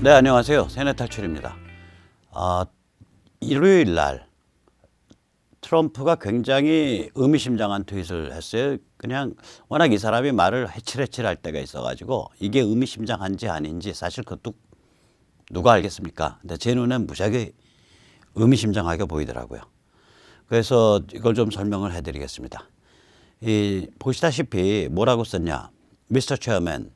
네, 안녕하세요. 세뇌탈출입니다. 일요일 날 트럼프가 굉장히 의미심장한 트윗을 했어요. 그냥 워낙 이 사람이 말을 해칠해칠할 때가 있어가지고 이게 의미심장한지 아닌지 사실 그것도 누가 알겠습니까? 근데 제 눈엔 무지하게 의미심장하게 보이더라고요. 그래서 이걸 좀 설명을 해드리겠습니다. 보시다시피 뭐라고 썼냐? Mr. Chairman,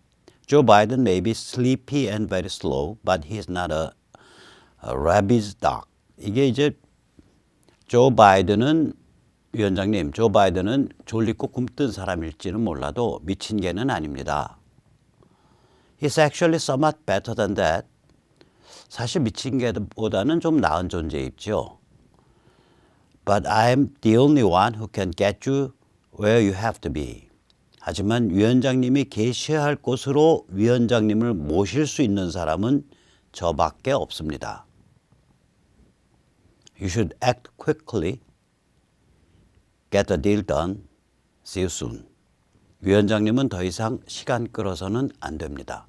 Joe Biden may be sleepy and very slow, but he is not a rabid dog. 이게 이제 위원장님, 조 바이든은 졸리고 굼뜬 사람일지는 몰라도 미친 개는 아닙니다. He's actually somewhat better than that. 사실 미친 개보다는 좀 나은 존재입죠. But I'm the only one who can get you where you have to be. 하지만 위원장님이 계셔야 할 곳으로 위원장님을 모실 수 있는 사람은 저밖에 없습니다. You should act quickly. Get the deal done. See you soon. 위원장님은 더 이상 시간 끌어서는 안 됩니다.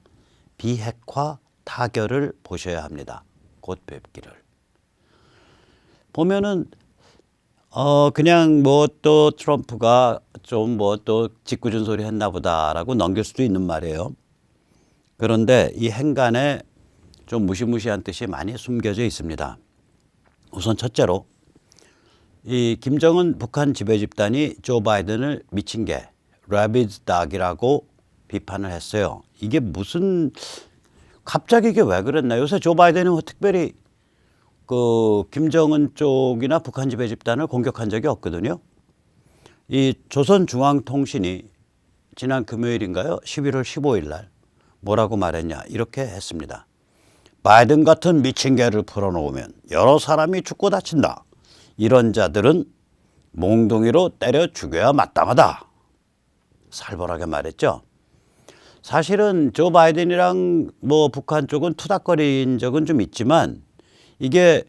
비핵화 타결을 보셔야 합니다. 곧 뵙기를. 보면은 그냥 뭐 또 트럼프가 좀 뭐 또 짓궂은 소리 했나 보다라고 넘길 수도 있는 말이에요. 그런데 이 행간에 좀 무시무시한 뜻이 많이 숨겨져 있습니다. 우선 첫째로 이 김정은 북한 지배 집단이 조 바이든을 미친 개, rabid dog이라고 비판을 했어요. 이게 무슨 갑자기 이게 왜 그랬나? 요새 조 바이든은 특별히 그 김정은 쪽이나 북한 지배 집단을 공격한 적이 없거든요. 이 조선중앙통신이 지난 금요일인가요? 11월 15일 날 뭐라고 말했냐? 이렇게 했습니다. 바이든 같은 미친 개를 풀어놓으면 여러 사람이 죽고 다친다. 이런 자들은 몽둥이로 때려 죽여야 마땅하다. 살벌하게 말했죠. 사실은 조 바이든이랑 뭐 북한 쪽은 투닥거린 적은 좀 있지만 이게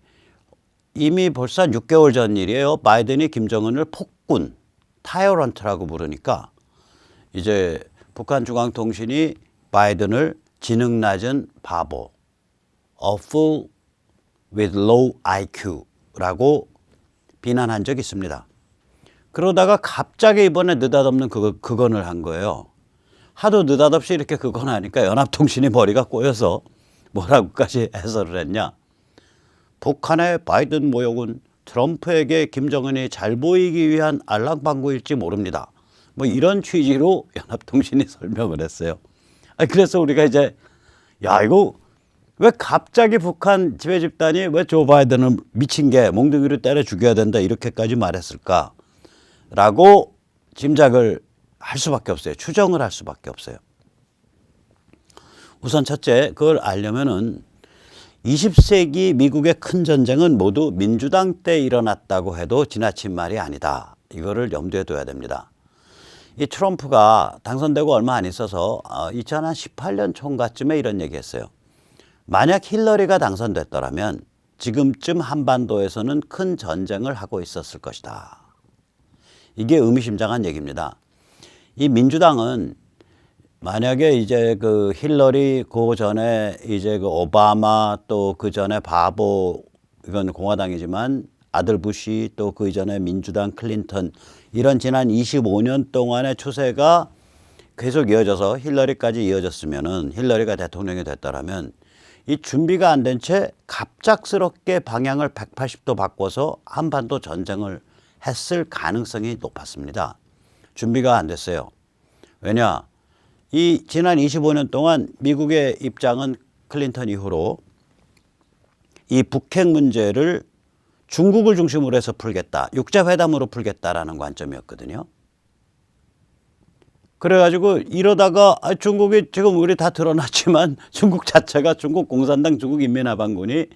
이미 벌써 6개월 전 일이에요. 바이든이 김정은을 폭군, 타이어런트라고 부르니까 이제 북한 중앙통신이 바이든을 지능 낮은 바보, a fool with low IQ라고 비난한 적이 있습니다. 그러다가 갑자기 이번에 느닷없는 그건을 한 거예요. 하도 느닷없이 이렇게 그건 하니까 연합통신이 머리가 꼬여서 뭐라고까지 해설을 했냐. 북한의 바이든 모욕은 트럼프에게 김정은이 잘 보이기 위한 알랑방구일지 모릅니다. 뭐 이런 취지로 연합통신이 설명을 했어요. 그래서 우리가 이제 야 이거 왜 갑자기 북한 지배 집단이 왜 조 바이든을 미친 개 몽둥이로 때려 죽여야 된다 이렇게까지 말했을까라고 짐작을 할 수밖에 없어요. 추정을 할 수밖에 없어요. 우선 첫째 그걸 알려면은 20세기 미국의 큰 전쟁은 모두 민주당 때 일어났다고 해도 지나친 말이 아니다. 이거를 염두에 둬야 됩니다. 이 트럼프가 당선되고 얼마 안 있어서 2018년 총가쯤에 이런 얘기했어요. 만약 힐러리가 당선됐더라면 지금쯤 한반도에서는 큰 전쟁을 하고 있었을 것이다. 이게 의미심장한 얘기입니다. 이 민주당은 만약에 이제 그 힐러리 그 전에 이제 그 오바마 또 그 전에 바보 이건 공화당이지만 아들 부시 또 그 이전에 민주당 클린턴 이런 지난 25년 동안의 추세가 계속 이어져서 힐러리까지 이어졌으면은 힐러리가 대통령이 됐더라면 이 준비가 안 된 채 갑작스럽게 방향을 180도 바꿔서 한반도 전쟁을 했을 가능성이 높았습니다. 준비가 안 됐어요. 왜냐? 이 지난 25년 동안 미국의 입장은 클린턴 이후로 이 북핵 문제를 중국을 중심으로 해서 풀겠다. 육자회담으로 풀겠다라는 관점이었거든요. 그래가지고 이러다가 중국이 지금 우리 다 드러났지만 중국 자체가 중국 공산당 중국 인민해방군이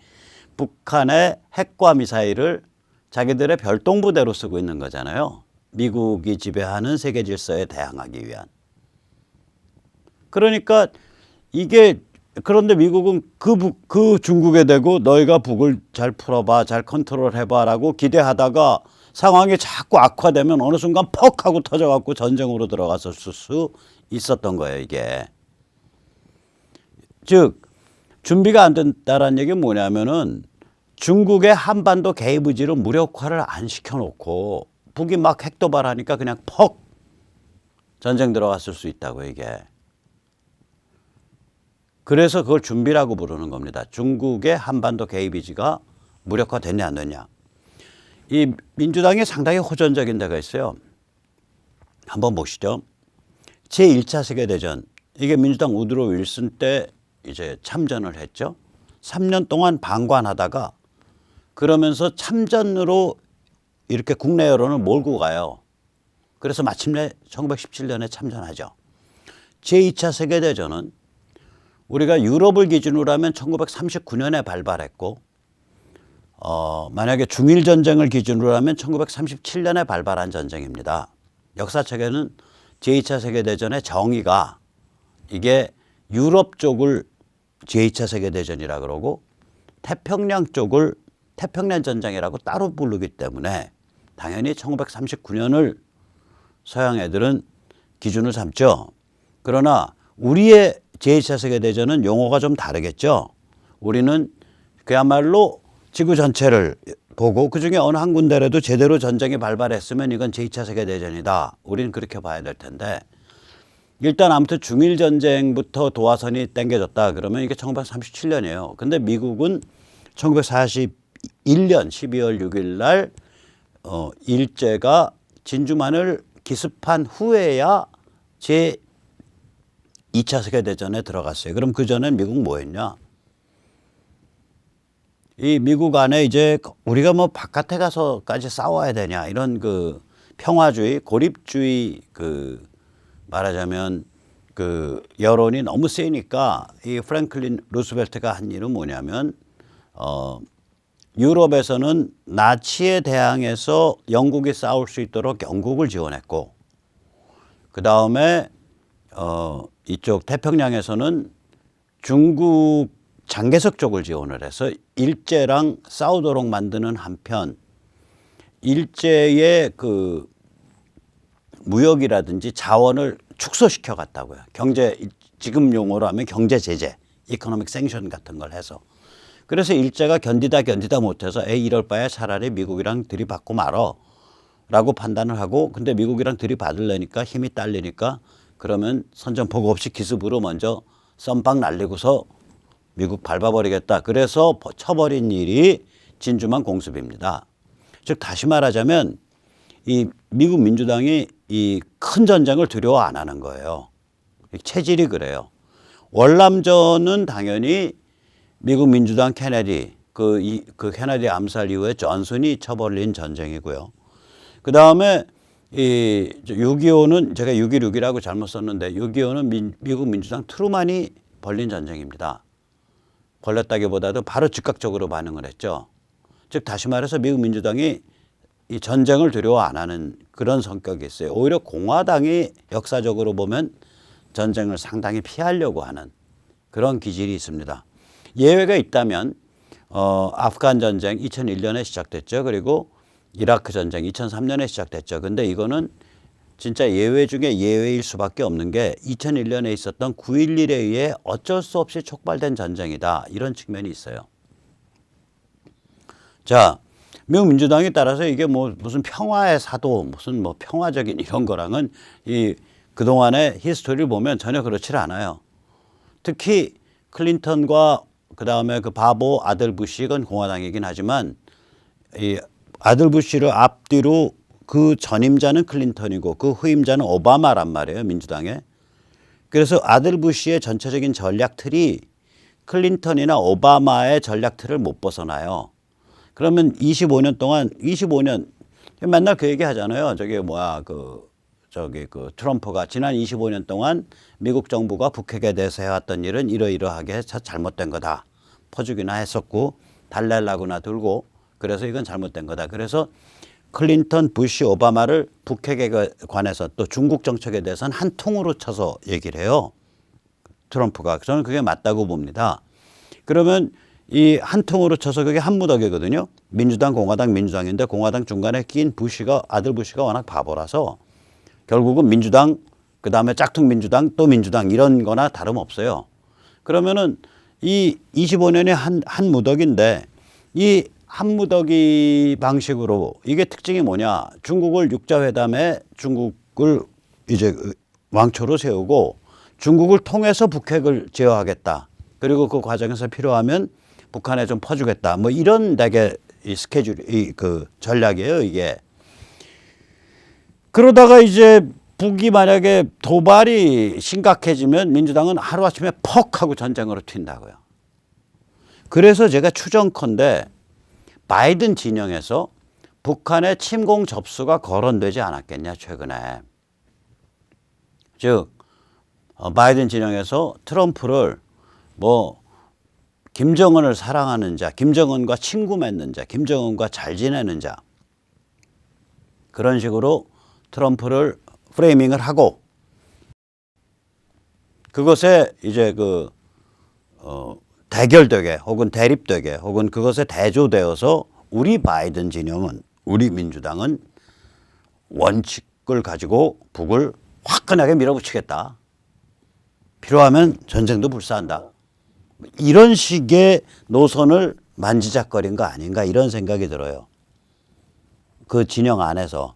북한의 핵과 미사일을 자기들의 별동부대로 쓰고 있는 거잖아요. 미국이 지배하는 세계 질서에 대항하기 위한. 그러니까 이게 그런데 미국은 그 중국에 대고 너희가 북을 잘 풀어봐, 잘 컨트롤해봐라고 기대하다가 상황이 자꾸 악화되면 어느 순간 퍽 하고 터져갖고 전쟁으로 들어갔을 수 있었던 거예요, 이게. 즉 준비가 안 된다라는 얘기는 뭐냐면은 중국의 한반도 개입 의지로 무력화를 안 시켜놓고 북이 막 핵도발하니까 그냥 퍽 전쟁 들어갔을 수 있다고 이게. 그래서 그걸 준비라고 부르는 겁니다. 중국의 한반도 개입 의지가 무력화됐냐 안 됐냐. 이 민주당이 상당히 호전적인 데가 있어요. 한번 보시죠. 제1차 세계대전. 이게 민주당 우드로 윌슨 때 이제 참전을 했죠. 3년 동안 방관하다가 그러면서 참전으로 이렇게 국내 여론을 몰고 가요. 그래서 마침내 1917년에 참전하죠. 제2차 세계대전은 우리가 유럽을 기준으로 하면 1939년에 발발했고 만약에 중일전쟁을 기준으로 하면 1937년에 발발한 전쟁입니다. 역사책에는 제2차 세계대전의 정의가 이게 유럽 쪽을 제2차 세계대전이라 그러고 태평양 쪽을 태평양 전쟁이라고 따로 부르기 때문에 당연히 1939년을 서양 애들은 기준을 삼죠. 그러나 우리의 제2차 세계대전은 용어가 좀 다르겠죠. 우리는 그야말로 지구 전체를 보고 그중에 어느 한 군데라도 제대로 전쟁이 발발했으면 이건 제2차 세계대전이다. 우리는 그렇게 봐야 될 텐데 일단 아무튼 중일전쟁부터 도화선이 당겨졌다 그러면 이게 1937년이에요. 근데 미국은 1941년 12월 6일 날 일제가 진주만을 기습한 후에야 제2차 세계대전에 들어갔어요. 그럼 그전엔 미국 뭐 했냐? 이 미국 안에 이제 우리가 뭐 바깥에 가서까지 싸워야 되냐 이런 그 평화주의, 고립주의 그 말하자면 그 여론이 너무 세니까 이 프랭클린 루스벨트가 한 일은 뭐냐면 유럽에서는 나치에 대항해서 영국이 싸울 수 있도록 영국을 지원했고 그 다음에 이쪽 태평양에서는 중국 장개석 쪽을 지원을 해서 일제랑 싸우도록 만드는 한편 일제의 그 무역이라든지 자원을 축소시켜 갔다고요. 경제 지금 용어로 하면 경제 제재, 이코노믹 생션 같은 걸 해서. 그래서 일제가 견디다 못해서 이럴 바에 차라리 미국이랑 들이받고 말어라고 판단을 하고 근데 미국이랑 들이받으려니까 힘이 딸리니까 그러면 선전포고 없이 기습으로 먼저 썸빵 날리고서 미국 밟아버리겠다. 그래서 쳐버린 일이 진주만 공습입니다. 즉 다시 말하자면 이 미국 민주당이 이 큰 전쟁을 두려워 안 하는 거예요. 체질이 그래요. 월남전은 당연히 미국 민주당 케네디 그 케네디 암살 이후에 존슨이 쳐버린 전쟁이고요. 그 다음에 이 6.25는 제가 6.16이라고 잘못 썼는데 6.25는 미국 민주당 트루만이 벌린 전쟁입니다. 벌렸다기보다도 바로 즉각적으로 반응을 했죠. 즉 다시 말해서 미국 민주당이 이 전쟁을 두려워 안 하는 그런 성격이 있어요. 오히려 공화당이 역사적으로 보면 전쟁을 상당히 피하려고 하는 그런 기질이 있습니다. 예외가 있다면 아프간 전쟁 2001년에 시작됐죠. 그리고 이라크 전쟁 2003년에 시작됐죠. 근데 이거는 진짜 예외 중에 예외일 수밖에 없는 게 2001년에 있었던 9.11에 의해 어쩔 수 없이 촉발된 전쟁이다. 이런 측면이 있어요. 자, 미국 민주당에 따라서 이게 뭐 무슨 평화의 사도 무슨 뭐 평화적인 이런 거랑은 이 그동안의 히스토리를 보면 전혀 그렇지 않아요. 특히 클린턴과 그다음에 그 바보 아들 부시 이건 공화당이긴 하지만 이 아들 부시를 앞뒤로 그 전임자는 클린턴이고 그 후임자는 오바마란 말이에요. 민주당에. 그래서 아들 부시의 전체적인 전략 틀이 클린턴이나 오바마의 전략 틀을 못 벗어나요. 그러면 25년 동안 25년 맨날 그 얘기 하잖아요. 그 트럼프가 지난 25년 동안 미국 정부가 북핵에 대해서 해왔던 일은 이러이러하게 잘못된 거다. 퍼주기나 했었고 달랠라고나 들고 그래서 이건 잘못된 거다. 그래서 클린턴, 부시, 오바마를 북핵에 관해서 또 중국 정책에 대해서는 한 통으로 쳐서 얘기를 해요. 트럼프가. 저는 그게 맞다고 봅니다. 그러면 이 한 통으로 쳐서 그게 한 무더기거든요. 민주당, 공화당, 민주당인데 공화당 중간에 낀 부시가 아들 부시가 워낙 바보라서 결국은 민주당 그다음에 짝퉁 민주당 또 민주당 이런 거나 다름없어요. 그러면은 이 25년의 한 무더기인데 이 한 무더기 방식으로 이게 특징이 뭐냐? 중국을 육자회담에 중국을 이제 왕초로 세우고 중국을 통해서 북핵을 제어하겠다. 그리고 그 과정에서 필요하면 북한에 좀 퍼주겠다. 뭐 이런 되게 이 스케줄, 그 전략이에요, 이게. 그러다가 이제 북이 만약에 도발이 심각해지면 민주당은 하루아침에 퍽 하고 전쟁으로 튄다고요. 그래서 제가 추정컨대 바이든 진영에서 북한의 침공 접수가 거론되지 않았겠냐, 최근에. 즉, 바이든 진영에서 트럼프를 뭐 김정은을 사랑하는 자, 김정은과 친구 맺는 자, 김정은과 잘 지내는 자, 그런 식으로 트럼프를 프레이밍을 하고 그것에 이제 대결되게 혹은 대립되게 혹은 그것에 대조되어서 우리 바이든 진영은, 우리 민주당은 원칙을 가지고 북을 화끈하게 밀어붙이겠다. 필요하면 전쟁도 불사한다. 이런 식의 노선을 만지작거린 거 아닌가 이런 생각이 들어요. 그 진영 안에서.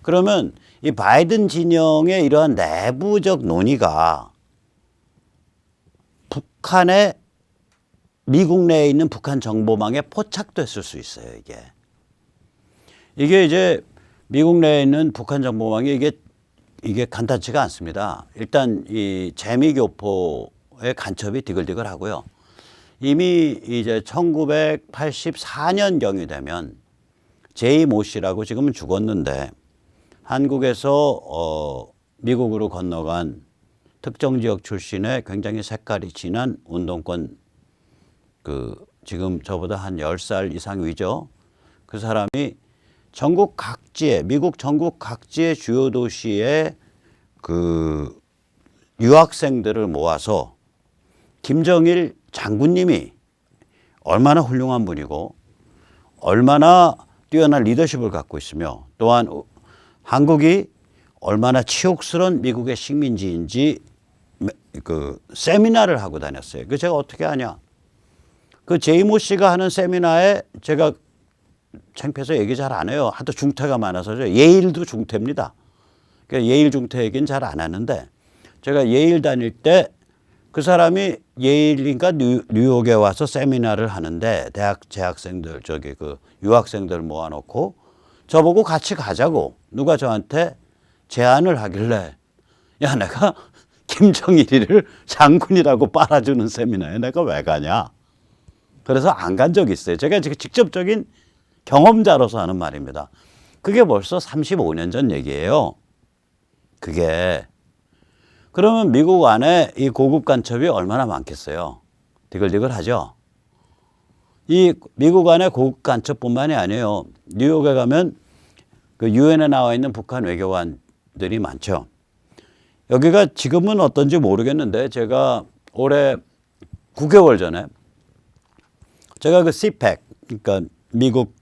그러면 이 바이든 진영의 이러한 내부적 논의가 북한의 미국 내에 있는 북한 정보망에 포착됐을 수 있어요, 이게. 이게 이제 미국 내에 있는 북한 정보망이 이게 간단치가 않습니다. 일단 이 재미교포의 간첩이 디글디글하고요. 이미 이제 1984년경이 되면 제이 모 씨라고 지금은 죽었는데 한국에서 미국으로 건너간 특정 지역 출신의 굉장히 색깔이 진한 운동권 지금 저보다 한 10살 이상 위죠. 그 사람이 전국 각지에 미국 전국 각지의 주요 도시에 유학생들을 모아서 김정일 장군님이 얼마나 훌륭한 분이고 얼마나 뛰어난 리더십을 갖고 있으며 또한 한국이 얼마나 치욕스러운 미국의 식민지인지 세미나를 하고 다녔어요. 그 제가 어떻게 아냐? 그 제이모 씨가 하는 세미나에 제가 창피해서 얘기 잘 안 해요. 하도 중퇴가 많아서요. 예일도 중퇴입니다. 그러니까 예일 중퇴 얘기는 잘 안 하는데 제가 예일 다닐 때 그 사람이 예일인가 뉴욕에 와서 세미나를 하는데 대학 재학생들 유학생들 모아놓고 저보고 같이 가자고 누가 저한테 제안을 하길래 야 내가 김정일이를 장군이라고 빨아주는 세미나에 내가 왜 가냐. 그래서 안 간 적이 있어요. 제가 직접적인 경험자로서 하는 말입니다. 그게 벌써 35년 전 얘기예요. 그게. 그러면 미국 안에 이 고급 간첩이 얼마나 많겠어요. 디글디글하죠. 이 미국 안에 고급 간첩뿐만이 아니에요. 뉴욕에 가면 그 유엔에 나와 있는 북한 외교관들이 많죠. 여기가 지금은 어떤지 모르겠는데 제가 올해 9개월 전에 제가 그 CPEC, 그러니까 미국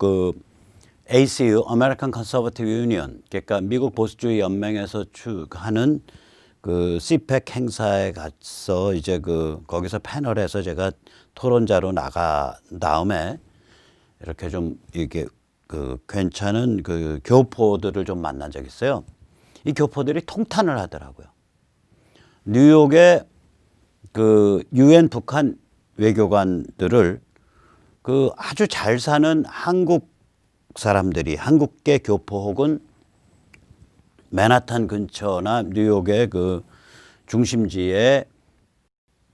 ACU, American Conservative Union, 그러니까 미국 보수주의 연맹에서 하는 그 CPEC 행사에 가서 이제 거기서 패널에서 제가 토론자로 나간 다음에 이렇게 좀 이게 괜찮은 교포들을 좀 만난 적이 있어요. 이 교포들이 통탄을 하더라고요. 뉴욕의 유엔 북한 외교관들을 아주 잘 사는 한국 사람들이 한국계 교포 혹은 맨하탄 근처나 뉴욕의 중심지의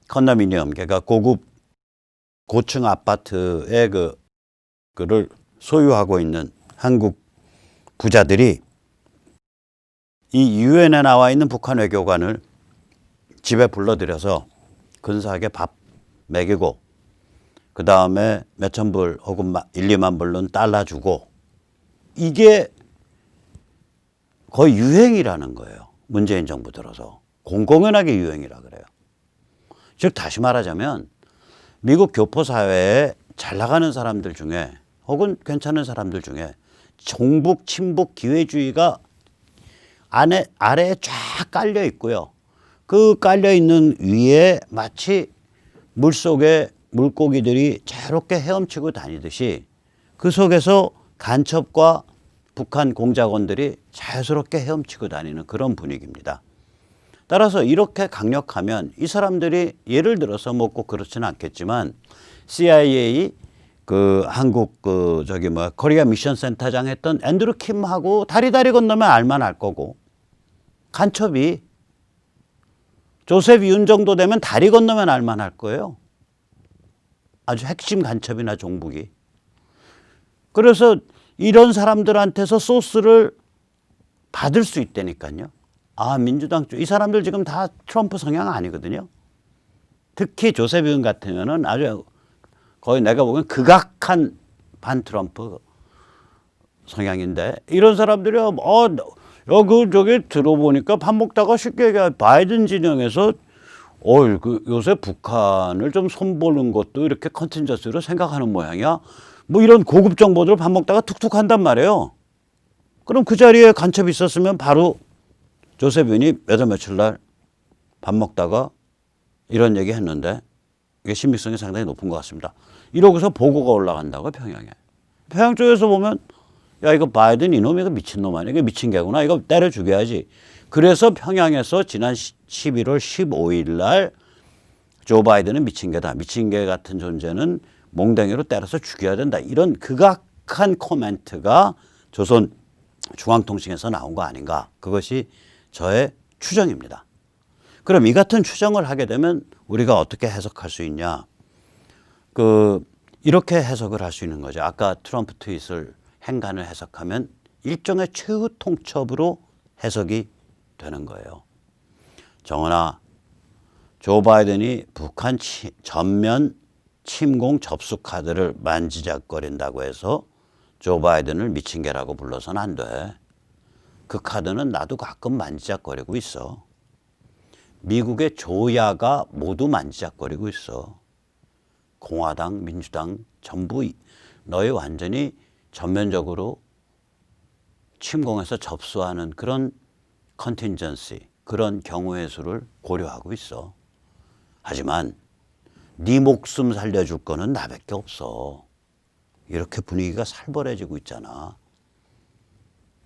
컨도미니엄, 그러니까 고층 아파트의 그를 소유하고 있는 한국 부자들이 이 유엔에 나와 있는 북한 외교관을 집에 불러들여서 근사하게 밥 먹이고 그 다음에 몇천 불 혹은 1, 2만 불은 달러 주고 이게 거의 유행이라는 거예요. 문재인 정부 들어서. 공공연하게 유행이라 그래요. 즉 다시 말하자면 미국 교포 사회에 잘 나가는 사람들 중에 혹은 괜찮은 사람들 중에 종북, 친북, 기회주의가 아래에 쫙 깔려 있고요. 그 깔려 있는 위에 마치 물속에 물고기들이 자유롭게 헤엄치고 다니듯이 그 속에서 간첩과 북한 공작원들이 자유스럽게 헤엄치고 다니는 그런 분위기입니다. 따라서 이렇게 강력하면 이 사람들이 예를 들어서 뭐 꼭 그렇지는 않겠지만 CIA 그 한국 코리아 미션 센터장 했던 앤드루 킴하고 다리 건너면 알만 알 거고, 간첩이 조셉 윤 정도 되면 다리 건너면 알만 할 거예요. 아주 핵심 간첩이나 종북이. 그래서 이런 사람들한테서 소스를 받을 수 있다니까요. 아, 민주당 쪽 이 사람들 지금 다 트럼프 성향 아니거든요. 특히 조셉 윤 같으면은 아주 거의 내가 보기엔 극악한 반 트럼프 성향인데, 이런 사람들이 저기 들어보니까 밥 먹다가 쉽게 얘기해 바이든 진영에서 요새 북한을 좀 손보는 것도 이렇게 컨틴전스로 생각하는 모양이야. 뭐 이런 고급 정보들을 밥 먹다가 툭툭 한단 말이에요. 그럼 그 자리에 간첩이 있었으면 바로 조셉 윤이 며칠 날 밥 먹다가 이런 얘기 했는데, 이게 신빙성이 상당히 높은 것 같습니다. 이러고서 보고가 올라간다고, 평양에. 평양 쪽에서 보면 야, 이거 바이든 이놈이 이거 미친놈 아니야? 이거 미친 개구나. 이거 때려 죽여야지. 그래서 평양에서 지난 11월 15일 날 조 바이든은 미친 개다. 미친 개 같은 존재는 몽댕이로 때려서 죽여야 된다. 이런 극악한 코멘트가 조선 중앙통신에서 나온 거 아닌가. 그것이 저의 추정입니다. 그럼 이 같은 추정을 하게 되면 우리가 어떻게 해석할 수 있냐. 이렇게 해석을 할 수 있는 거죠. 아까 트럼프 트윗을 행간을 해석하면 일종의 최후 통첩으로 해석이 되는 거예요. 정원아, 조 바이든이 북한 전면 침공 접수 카드를 만지작거린다고 해서 조 바이든을 미친 개라고 불러서는 안 돼. 그 카드는 나도 가끔 만지작거리고 있어. 미국의 조야가 모두 만지작거리고 있어. 공화당, 민주당 전부 너희 완전히 전면적으로 침공해서 접수하는 그런 컨틴전시, 그런 경우의 수를 고려하고 있어. 하지만 네 목숨 살려줄 거는 나밖에 없어. 이렇게 분위기가 살벌해지고 있잖아.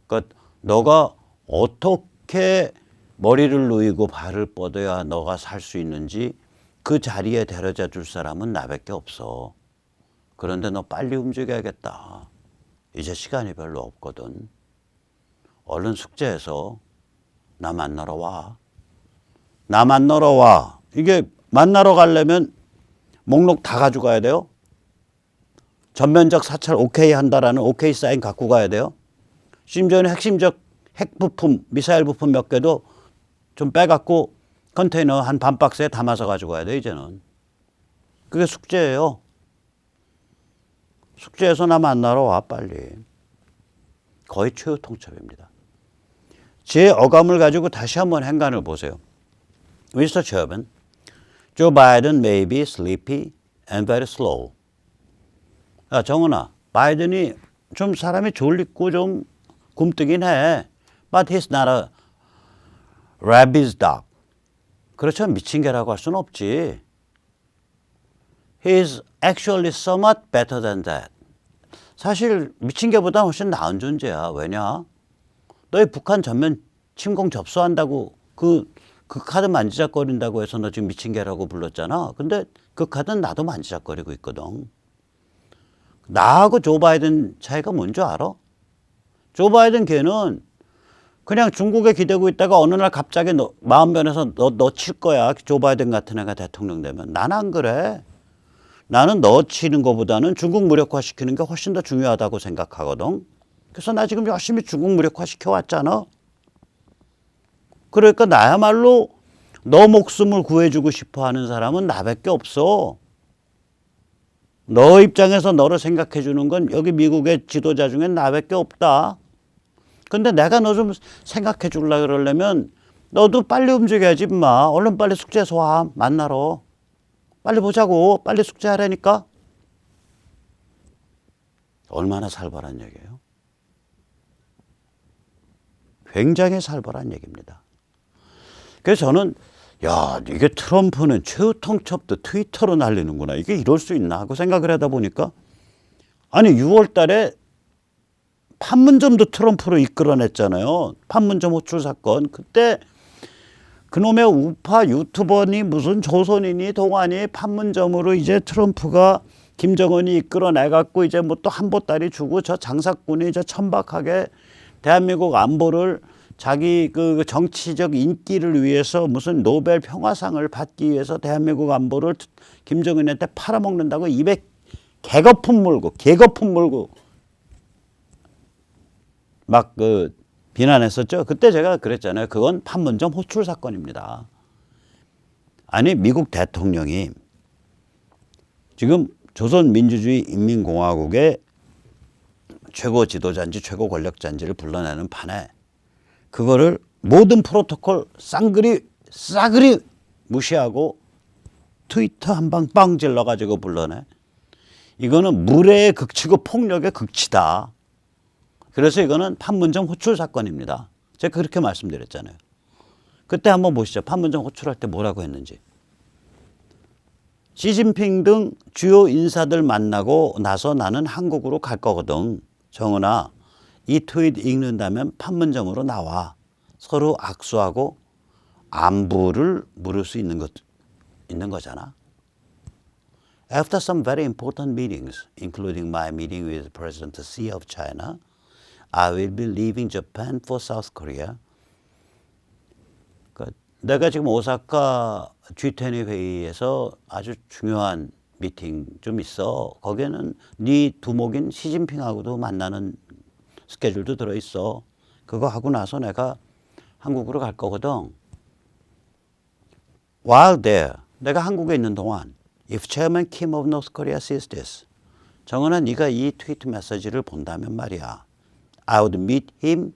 그러니까 너가 어떻게 머리를 누이고 발을 뻗어야 너가 살 수 있는지 그 자리에 데려다 줄 사람은 나밖에 없어. 그런데 너 빨리 움직여야겠다. 이제 시간이 별로 없거든. 얼른 숙제해서 나 만나러 와. 나 만나러 와. 이게 만나러 가려면 목록 다 가져가야 돼요. 전면적 사찰 오케이 한다라는 오케이 사인 갖고 가야 돼요. 심지어는 핵심적 핵 부품, 미사일 부품 몇 개도 좀 빼갖고 컨테이너 한 반 박스에 담아서 가지고 가야 돼, 이제는. 그게 숙제예요. 숙제에서 나 만나러 와, 빨리. 거의 최후 통첩입니다. 제 어감을 가지고 다시 한번 행간을 보세요. Mr. Chairman, Joe Biden may be sleepy and very slow. 야, 정은아, 바이든이 좀 사람이 졸리고 좀 굼뜨긴 해. But he's not a rabid dog. 그렇죠. 미친 개라고 할 수는 없지. He's actually somewhat better than that. 사실 미친 개보다 훨씬 나은 존재야. 왜냐? 너희 북한 전면 침공 접수한다고 그 카드 만지작거린다고 해서 너 지금 미친 개라고 불렀잖아. 근데 그 카드는 나도 만지작거리고 있거든. 나하고 조 바이든 차이가 뭔지 알아? 조 바이든 걔는 그냥 중국에 기대고 있다가 어느 날 갑자기 마음 변해서 너 칠 거야. 조 바이든 같은 애가 대통령 되면. 나는 안 그래. 나는 너 치는 것보다는 중국 무력화시키는 게 훨씬 더 중요하다고 생각하거든. 그래서 나 지금 열심히 중국 무력화시켜 왔잖아. 그러니까 나야말로 너 목숨을 구해주고 싶어 하는 사람은 나밖에 없어. 너 입장에서 너를 생각해 주는 건 여기 미국의 지도자 중엔 나밖에 없다. 근데 내가 너 좀 생각해 주려고 그러려면 너도 빨리 움직여야지 임마. 얼른 빨리 숙제해서 와. 만나러. 빨리 보자고. 빨리 숙제하라니까. 얼마나 살벌한 얘기예요. 굉장히 살벌한 얘기입니다. 그래서 저는 야, 이게 트럼프는 최후 통첩도 트위터로 날리는구나. 이게 이럴 수 있나 하고 생각을 하다 보니까 아니 6월 달에 판문점도 트럼프로 이끌어냈잖아요. 판문점 호출 사건. 그때 그놈의 우파 유튜버니 무슨 조선인이 동아니 판문점으로 이제 트럼프가 김정은이 이끌어내갖고 이제 뭐 또 한보따리 주고 저 장사꾼이 저 천박하게 대한민국 안보를 자기 그 정치적 인기를 위해서 무슨 노벨 평화상을 받기 위해서 대한민국 안보를 김정은한테 팔아먹는다고 입에 개거품 물고 막 그 비난했었죠. 그때 제가 그랬잖아요. 그건 판문점 호출 사건입니다. 아니 미국 대통령이 지금 조선민주주의 인민공화국의 최고 지도자인지 최고 권력자인지를 불러내는 판에 그거를 모든 프로토콜 싸그리 무시하고 트위터 한 방 빵 질러가지고 불러내. 이거는 무례의 극치고 폭력의 극치다. 그래서 이거는 판문점 호출 사건입니다. 제가 그렇게 말씀드렸잖아요. 그때 한번 보시죠. 판문점 호출할 때 뭐라고 했는지. 시진핑 등 주요 인사들 만나고 나서 나는 한국으로 갈 거거든. 정은아, 이 트윗 읽는다면 판문점으로 나와. 서로 악수하고 안부를 물을 수 있는 거잖아. After some very important meetings, including my meeting with President Xi of China, I will be leaving Japan for South Korea. 내가 지금 오사카 G20 회의에서 아주 중요한 미팅 좀 있어. 거기에는 네 두목인 시진핑하고도 만나는 스케줄도 들어있어. 그거 하고 나서 내가 한국으로 갈 거거든. While there, 내가 한국에 있는 동안 If Chairman Kim of North Korea sees this, 정은아 네가 이 트위트 메시지를 본다면 말이야. I would meet him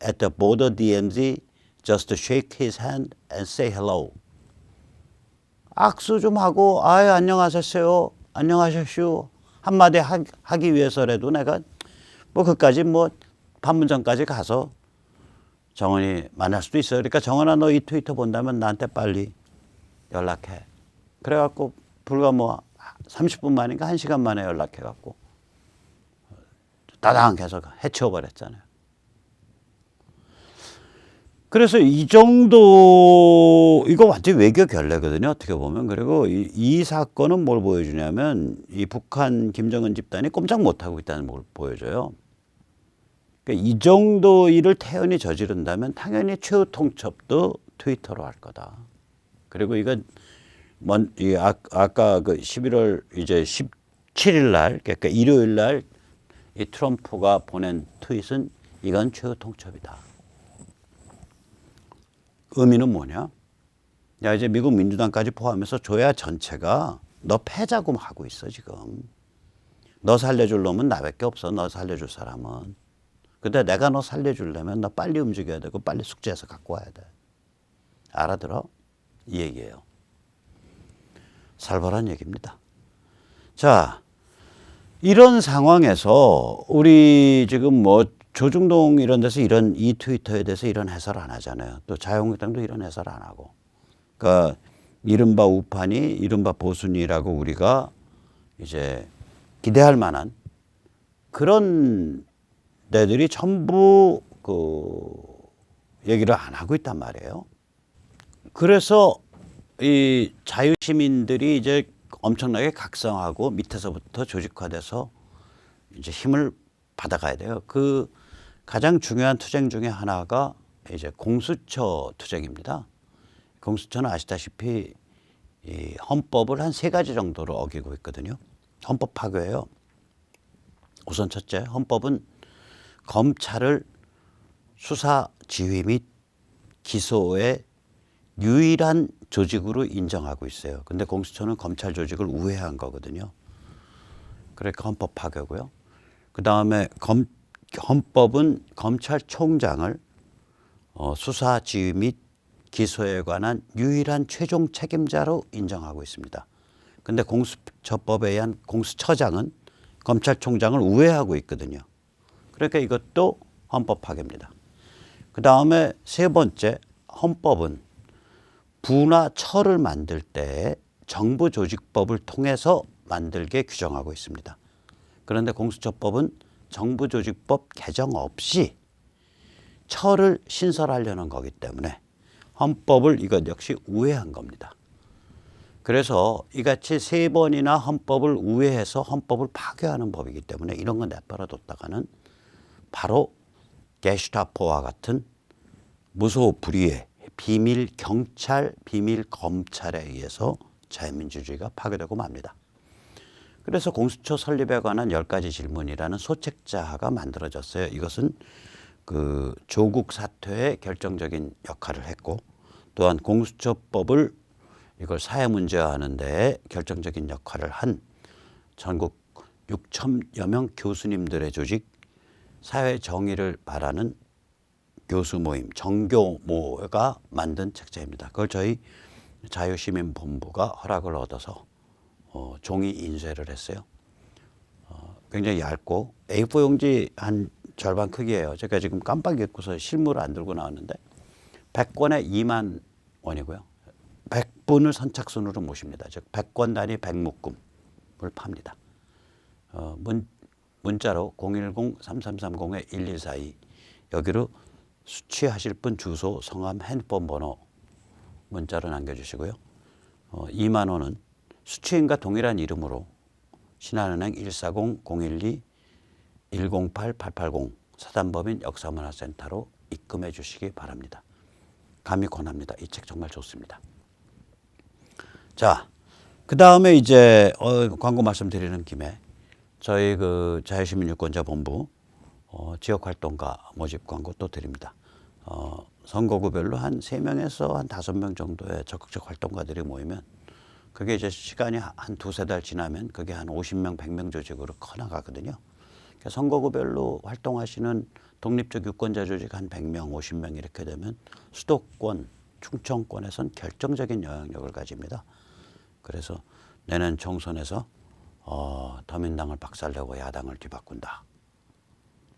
at the border DMZ just to shake his hand and say hello. 악수 좀 하고 아유 안녕하셨어요. 안녕하셨슈. 한마디 하기 위해서라도 내가 뭐 그까지 뭐 판문점까지 가서 정은이 만날 수도 있어요. 그러니까 정은아 너 이 트위터 본다면 나한테 빨리 연락해. 그래갖고 불과 뭐 30분 만인가 1시간 만에 연락해갖고 따당 해서 해치워버렸잖아요. 그래서 이 정도 이거 완전 외교 결례거든요. 어떻게 보면. 그리고 이 사건은 뭘 보여주냐면 이 북한 김정은 집단이 꼼짝 못하고 있다는 걸 보여줘요. 그러니까 이 정도 일을 태연히 저지른다면 당연히 최후 통첩도 트위터로 할 거다. 그리고 이거 아까 그 11월 이제 17일 날 그러니까 일요일 날 이 트럼프가 보낸 트윗은 이건 최후 통첩이다. 의미는 뭐냐? 야 이제 미국 민주당까지 포함해서 조야 전체가 너 패자고 하고 있어 지금. 너 살려줄 놈은 나밖에 없어. 너 살려줄 사람은. 근데 내가 너 살려주려면 너 빨리 움직여야 되고 빨리 숙제해서 갖고 와야 돼. 알아들어? 이 얘기예요. 살벌한 얘기입니다. 자, 이런 상황에서 우리 지금 뭐 조중동 이런 데서 이 트위터에 대해서 이런 해설 안 하잖아요. 또 자유한국당도 이런 해설 안 하고. 그러니까 이른바 우파니 이른바 보수니라고 우리가 이제 기대할 만한 그런 데들이 전부 그 얘기를 안 하고 있단 말이에요. 그래서 이 자유시민들이 이제 엄청나게 각성하고 밑에서부터 조직화돼서 이제 힘을 받아가야 돼요. 그 가장 중요한 투쟁 중에 하나가 이제 공수처 투쟁입니다. 공수처는 아시다시피 이 헌법을 한 3가지 정도로 어기고 있거든요. 헌법 파괴예요. 우선 첫째, 헌법은 검찰을 수사 지휘 및 기소의 유일한 조직으로 인정하고 있어요. 근데 공수처는 검찰 조직을 우회한 거거든요. 그러니까 헌법 파괴고요. 그 다음에 헌법은 검찰총장을 수사 지휘 및 기소에 관한 유일한 최종 책임자로 인정하고 있습니다. 근데 공수처법에 의한 공수처장은 검찰총장을 우회하고 있거든요. 그러니까 이것도 헌법 파괴입니다. 그 다음에 3번째, 헌법은 부나 처를 만들 때 정부조직법을 통해서 만들게 규정하고 있습니다. 그런데 공수처법은 정부조직법 개정 없이 처를 신설하려는 거기 때문에 헌법을 이것 역시 우회한 겁니다. 그래서 이같이 3번이나 헌법을 우회해서 헌법을 파괴하는 법이기 때문에 이런 거 내버려뒀다가는 바로 게슈타포와 같은 무소불위의 비밀 경찰, 비밀 검찰에 의해서 자유민주주의가 파괴되고 맙니다. 그래서 공수처 설립에 관한 10가지 질문이라는 소책자가 만들어졌어요. 이것은 그 조국 사퇴에 결정적인 역할을 했고, 또한 공수처법을 이걸 사회 문제화하는 데 결정적인 역할을 한 전국 6천여 명 교수님들의 조직 사회 정의를 바라는 교수 모임 정교모가 만든 책자입니다. 그걸 저희 자유시민본부가 허락을 얻어서 종이 인쇄를 했어요. 굉장히 얇고 A4 용지 한 절반 크기예요. 제가 지금 깜빡 잊고서 실물을 안 들고 나왔는데 100권에 2만 원이고요. 100분을 선착순으로 모십니다. 즉 100권 단위 100묶음을 팝니다. 문자로 010-3330-1142 여기로 수취하실 분 주소, 성함, 핸드폰 번호 문자로 남겨주시고요. 2만 원은 수취인과 동일한 이름으로 신한은행 140-012-108-880 사단법인 역사문화센터로 입금해 주시기 바랍니다. 감히 권합니다. 이 책 정말 좋습니다. 자, 그 다음에 이제 광고 말씀드리는 김에 저희 그 자유시민유권자본부 지역활동가 모집 광고 또 드립니다. 선거구별로 한 3명에서 한 5명 정도의 적극적 활동가들이 모이면 그게 이제 시간이 한 2-3달 지나면 그게 한 50명, 100명 조직으로 커나가거든요. 그러니까 선거구별로 활동하시는 독립적 유권자 조직 한 100명, 50명 이렇게 되면 수도권, 충청권에선 결정적인 영향력을 가집니다. 그래서 내년 총선에서 더민당을 박살내고 야당을 뒤바꾼다.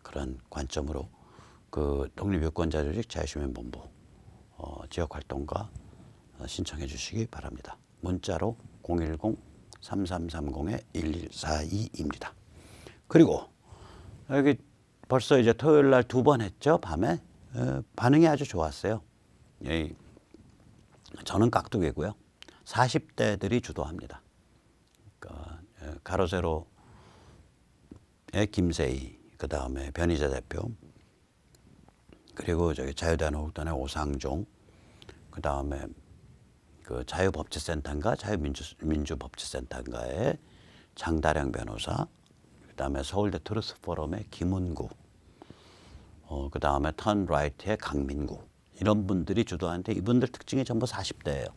그런 관점으로 그 독립유권자 조직 자유시민본부 지역활동가 신청해 주시기 바랍니다. 문자로 010-3330-1142입니다. 그리고 여기 벌써 이제 토요일 날 2번 했죠. 밤에 반응이 아주 좋았어요. 저는 깍두기고요. 40대들이 주도합니다. 그러니까 가로세로의 김세희, 그 다음에 변희재 대표, 그리고 저기 자유대한민국당의 오상종, 그 다음에 그 자유법치센터인가 자유민주법치센터인가의 장다령 변호사, 그 다음에 서울대 트루스포럼의 김은구, 그 다음에 턴라이트의 강민구, 이런 분들이 주도하는데 이분들 특징이 전부 40대예요.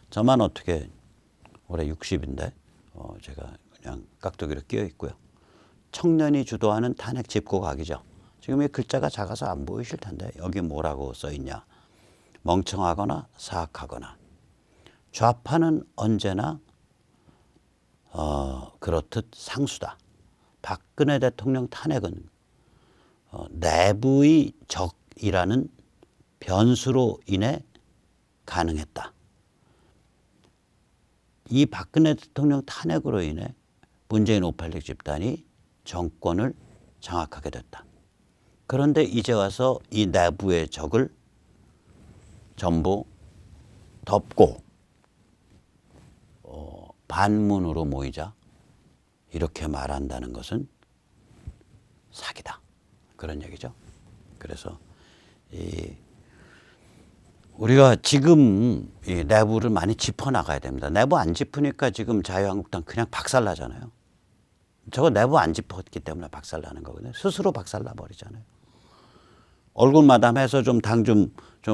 저만 어떻게 올해 60인데 제가 그냥 깍두기로 끼어 있고요. 청년이 주도하는 탄핵 집고 각이죠. 지금 이 글자가 작아서 안 보이실 텐데 여기 뭐라고 써 있냐. 멍청하거나 사악하거나 좌파는 언제나 그렇듯 상수다. 박근혜 대통령 탄핵은 내부의 적이라는 변수로 인해 가능했다. 이 박근혜 대통령 탄핵으로 인해 문재인 586 집단이 정권을 장악하게 됐다. 그런데 이제 와서 이 내부의 적을 전부 덮고 반문으로 모이자 이렇게 말한다는 것은 사기다. 그런 얘기죠. 그래서 우리가 지금 이 내부를 많이 짚어나가야 됩니다. 내부 안 짚으니까 지금 자유한국당 그냥 박살나잖아요. 저거 내부 안 짚었기 때문에 박살나는 거거든요. 스스로 박살나버리잖아요. 얼굴 마담해서 좀 당 좀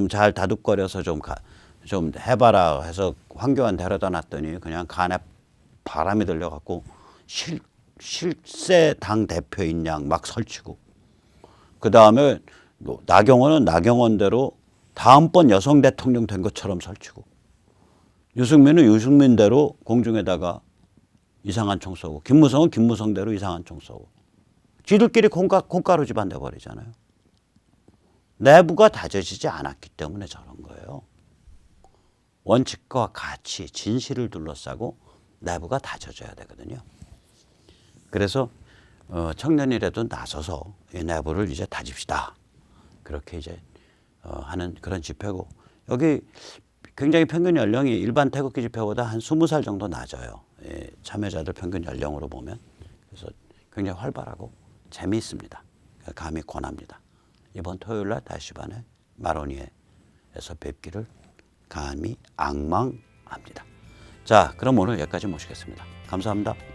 잘 다독거려서 좀 해봐라 해서 황교안 데려다 놨더니 그냥 간에 바람이 들려갖고 실세 당 대표인 양 막 설치고, 그 다음에 나경원은 나경원대로 다음번 여성 대통령 된 것처럼 설치고, 유승민은 유승민대로 공중에다가 이상한 총 쏘고, 김무성은 김무성대로 이상한 총 쏘고, 지들끼리 콩가루 집안 돼버리잖아요. 내부가 다져지지 않았기 때문에 저런 거예요. 원칙과 가치, 진실을 둘러싸고 내부가 다져져야 되거든요. 그래서 청년이라도 나서서 이 내부를 이제 다집시다. 그렇게 이제 하는 그런 집회고, 여기 굉장히 평균 연령이 일반 태극기 집회보다 한 20살 정도 낮아요. 참여자들 평균 연령으로 보면. 그래서 굉장히 활발하고 재미있습니다. 감히 권합니다. 이번 토요일 날 5시 반에 마로니에에서 뵙기를 감히 악망합니다. 자, 그럼 오늘 여기까지 모시겠습니다. 감사합니다.